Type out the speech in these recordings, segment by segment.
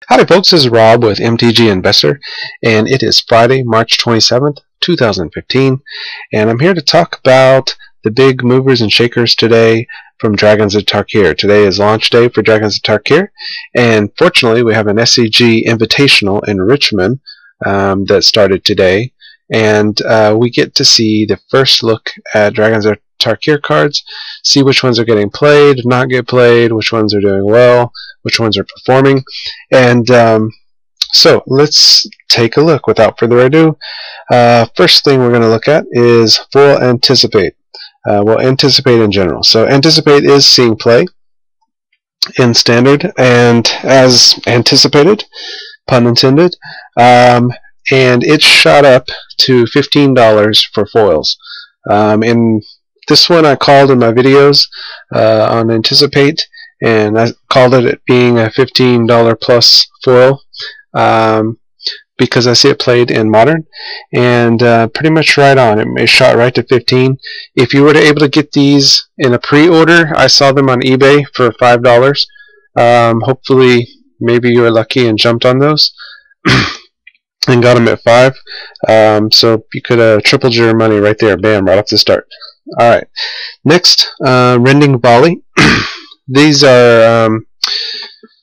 Howdy folks, this is Rob with MTG Investor, and it is Friday, March 27th, 2015, and I'm here to talk about the big movers and shakers today from Dragons of Tarkir. Today is launch day for Dragons of Tarkir, and fortunately we have an SCG Invitational in Richmond that started today, and we get to see the first look at Dragons of Tarkir cards, see which ones are getting played, not get played, which ones are doing well, which ones are performing, and so let's take a look. Without further ado, first thing we're going to look at is full anticipate. Well, anticipate in general. So anticipate is seeing play in standard, and as anticipated, pun intended, and it shot up to $15 for foils. In this one I called in my videos on Anticipate, and I called it being a $15 plus foil because I see it played in Modern, and pretty much right on. It shot right to 15. If you were able to get these in a pre-order, I saw them on eBay for $5. Hopefully maybe you were lucky and jumped on those and got them at $5. So you could have tripled your money right there, bam, right off the start. Alright, next, Rending Bali. These are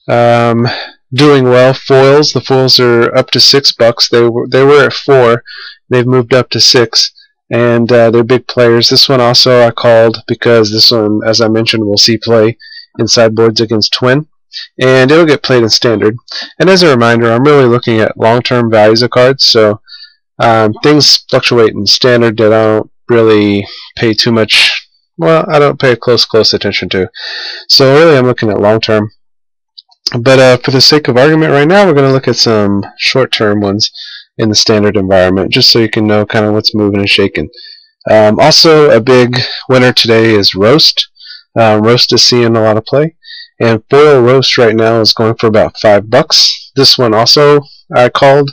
doing well. Foils. The foils are up to $6. They were at $4. They've moved up to $6, and they're big players. This one also I called because this one, as I mentioned, we'll see play in sideboards against Twin, and it'll get played in standard. And as a reminder, I'm really looking at long-term values of cards, so things fluctuate in standard that I don't really pay too much. Well, I don't pay close attention to. So really, I'm looking at long-term. But for the sake of argument right now, we're going to look at some short-term ones in the standard environment, just so you can know kind of what's moving and shaking. Also, a big winner today is Roast. Roast is seeing a lot of play, and foil Roast right now is going for about $5. This one also I called.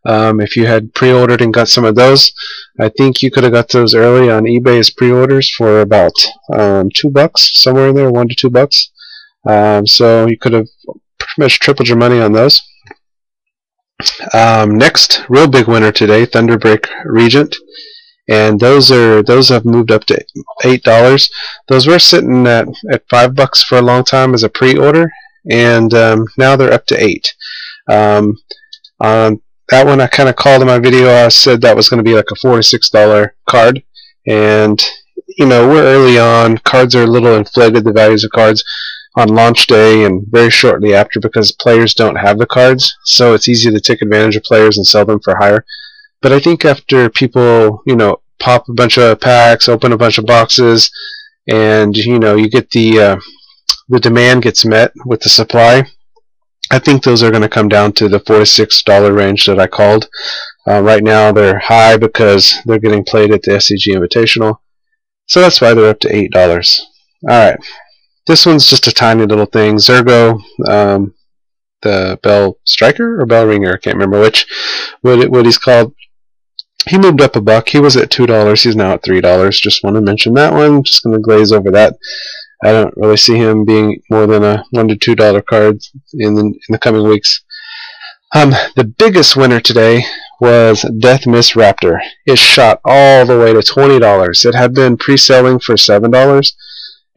If you had pre-ordered and got some of those, I think you could have got those early on eBay as pre-orders for about $2, somewhere in there, $1 to $2. So you could have pretty much tripled your money on those. Next, real big winner today, Thunderbrick Regent, and those have moved up to $8. Those were sitting at $5 for a long time as a pre-order, and now they're up to $8. That one I kind of called in my video. I said that was going to be like a $4 to $6 card, and you know, we're early on. Cards are a little inflated, the values of cards, on launch day and very shortly after, because players don't have the cards, so it's easy to take advantage of players and sell them for higher. But I think after people, you know, pop a bunch of packs, open a bunch of boxes, and you know, you get the demand gets met with the supply, I think those are going to come down to the $4 to $6 range that I called. Right now they're high because they're getting played at the SCG Invitational, so that's why they're up to $8. Alright, this one's just a tiny little thing. Zergo, the Bell Striker or Bell Ringer, I can't remember what he's called. He moved up $1. He was at $2. He's now at $3. Just want to mention that one. Just going to glaze over that. I don't really see him being more than a $1 to $2 card in the coming weeks. The biggest winner today was Death Miss Raptor. It shot all the way to $20. It had been pre-selling for $7,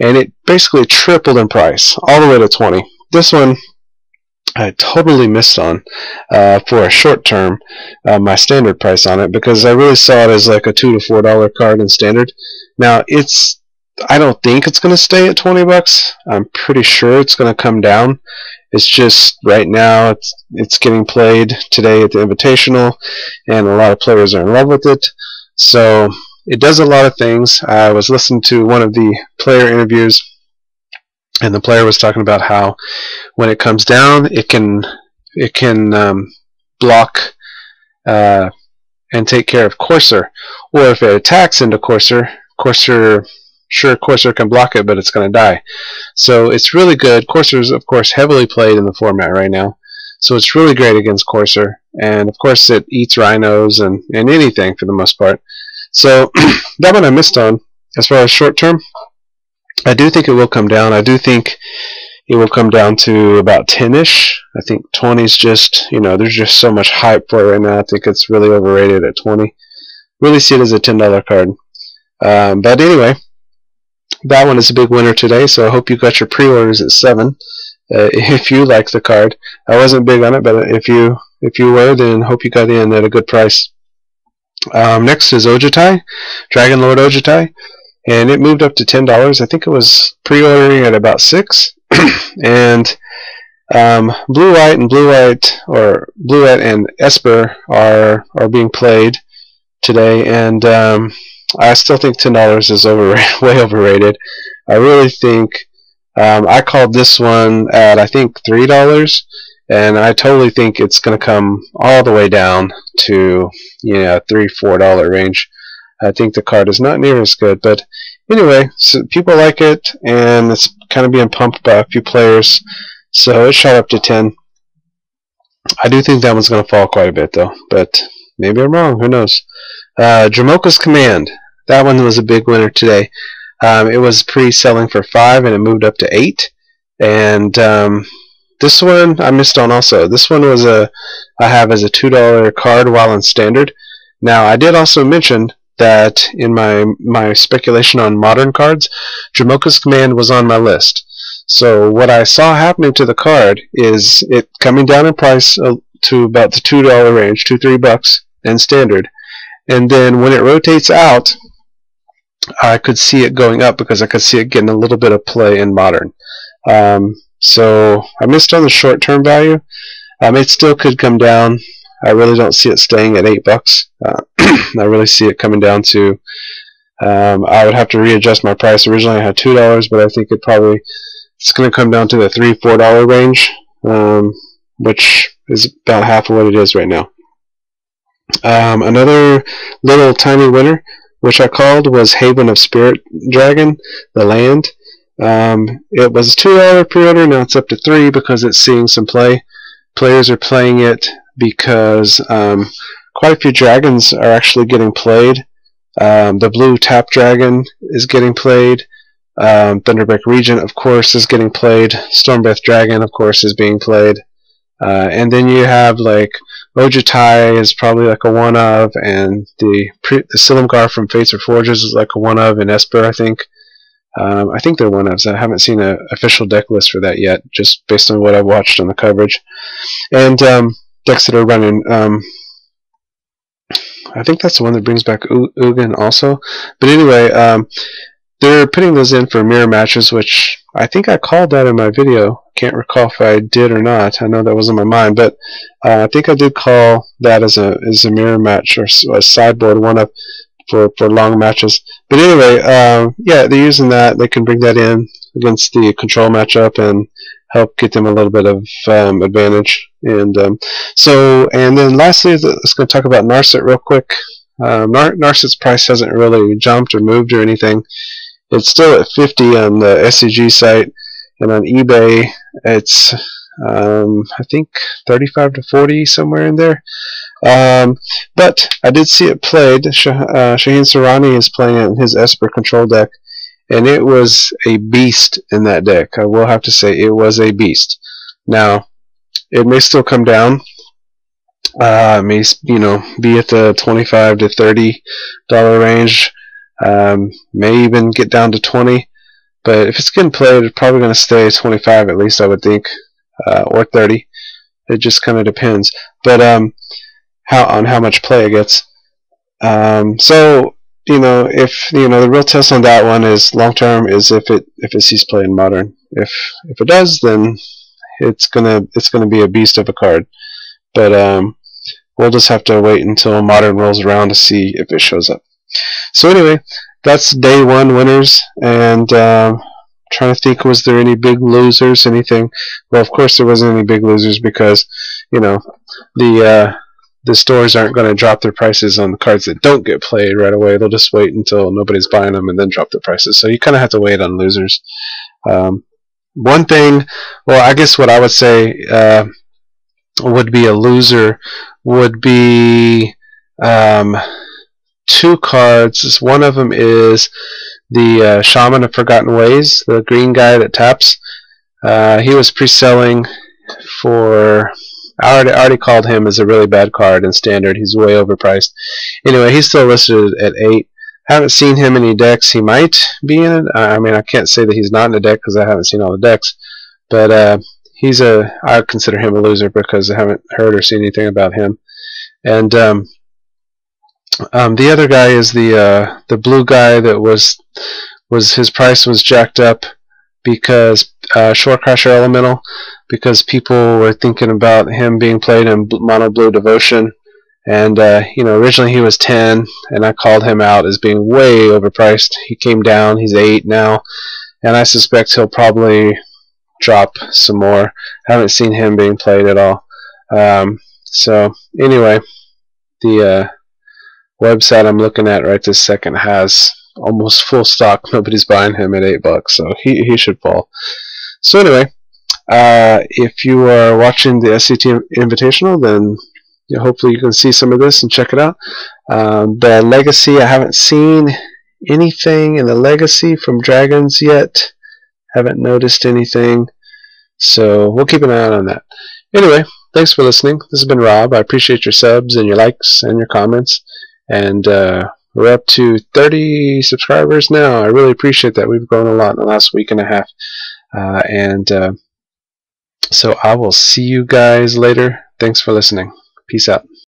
and it basically tripled in price, all the way to $20. This one I totally missed on for a short term, my standard price on it, because I really saw it as like a $2 to $4 card in standard. Now I don't think it's going to stay at $20. I'm pretty sure it's going to come down. It's just right now it's getting played today at the Invitational, and a lot of players are in love with it. So it does a lot of things. I was listening to one of the player interviews, and the player was talking about how when it comes down, it can block and take care of Courser, or if it attacks into Courser, Courser can block it, but it's going to die. So it's really good. Courser is, of course, heavily played in the format right now, so it's really great against Courser. And of course, it eats rhinos and anything for the most part. So that one I missed on. As far as short term, I do think it will come down. I do think it will come down to about 10-ish. I think 20 is just, there's just so much hype for it right now. I think it's really overrated at 20. Really see it as a $10 card. But anyway, that one is a big winner today, so I hope you got your pre-orders at 7. If you like the card. I wasn't big on it, but if you were, then hope you got in at a good price. Next is Otay Dragonlord Otay, and it moved up to $10. I think it was pre-ordering at about 6. And blue white and Esper are being played today, and I still think $10 is way overrated. I really think I called this one at I think $3, and I totally think it's going to come all the way down to $3-4 range. I think the card is not near as good, but anyway, so people like it, and it's kind of being pumped by a few players, so it shot up to 10. I do think that one's going to fall quite a bit though, but maybe I'm wrong, who knows. Jamoke's Command, that one was a big winner today. It was pre-selling for 5 and it moved up to 8, and this one I missed on also. This one was I have as a $2 card while in standard. Now I did also mention that in my speculation on modern cards, Jamoke's Command was on my list. So what I saw happening to the card is it coming down in price to about the $2 range, $2-3 in standard, and then when it rotates out, I could see it going up because I could see it getting a little bit of play in modern. So I missed on the short-term value. It still could come down. I really don't see it staying at $8. I really see it coming down to. I would have to readjust my price. Originally I had $2, but I think it's going to come down to the $3-4 range, which is about half of what it is right now. Another little tiny winner, which I called, was Haven of Spirit Dragon, the land. It was $2 pre-order, now it's up to $3 because it's seeing some play. Players are playing it because quite a few dragons are actually getting played. The blue tap dragon is getting played. Thunderbrick Regent, of course, is getting played. Stormbreath Dragon, of course, is being played. And then you have like Otay is probably like a one of, and the Silumgar from Fates or Forges is like a one of, and Esper, I think. I think they're one ofs. I haven't seen an official deck list for that yet, just based on what I've watched on the coverage. And decks that are running. I think that's the one that brings back Ugin also. But anyway, they're putting those in for mirror matches, which I think I called that in my video. Can't recall if I did or not. I know that was on my mind, but I think I did call that as a mirror match or a sideboard one up for long matches. But anyway, yeah, they're using that. They can bring that in against the control matchup and help get them a little bit of advantage. And then lastly, let's go talk about Narset real quick. Narset's price hasn't really jumped or moved or anything. It's still at 50 on the SCG site, and on eBay it's I think 35 to 40, somewhere in there. But I did see it played. Shaheen Sarani is playing it in his Esper control deck, and it was a beast in that deck. I will have to say it was a beast. Now, it may still come down. It may, be at the $25 to $30 range. May even get down to 20. But if it's getting played, it's probably going to stay 25 at least, I would think, or 30. It just kind of depends. But on how much play it gets. So if the real test on that one is long term is if it sees play in modern. If it does, then it's gonna be a beast of a card. But we'll just have to wait until modern rolls around to see if it shows up. So anyway, that's day one winners, and trying to think, was there any big losers, anything? Well, of course there wasn't any big losers because the stores aren't going to drop their prices on the cards that don't get played right away. They'll just wait until nobody's buying them and then drop the prices. So you kind of have to wait on losers. One thing, well, I guess what I would say would be a loser would be two cards. One of them is the Shaman of Forgotten Ways, the green guy that taps. He was pre-selling for... I already called him as a really bad card in standard. He's way overpriced. Anyway, he's still listed at 8. Haven't seen him in any decks. He might be in it. I mean, I can't say that he's not in a deck because I haven't seen all the decks. But I consider him a loser because I haven't heard or seen anything about him. And the other guy is the blue guy that was his price was jacked up because Shore Crasher Elemental, because people were thinking about him being played in Mono Blue Devotion. And originally he was 10, and I called him out as being way overpriced. He came down. He's 8 now, and I suspect he'll probably drop some more. I haven't seen him being played at all. So anyway, the website I'm looking at right this second has almost full stock. Nobody's buying him at $8, so he should fall. So anyway, if you are watching the SCG Invitational, then hopefully you can see some of this and check it out. The Legacy, I haven't seen anything in the Legacy from Dragons yet. Haven't noticed anything, so we'll keep an eye out on that. Anyway, thanks for listening. This has been Rob. I appreciate your subs and your likes and your comments, and we're up to 30 subscribers now. I really appreciate that. We've grown a lot in the last week and a half, so I will see you guys later. Thanks for listening. Peace out.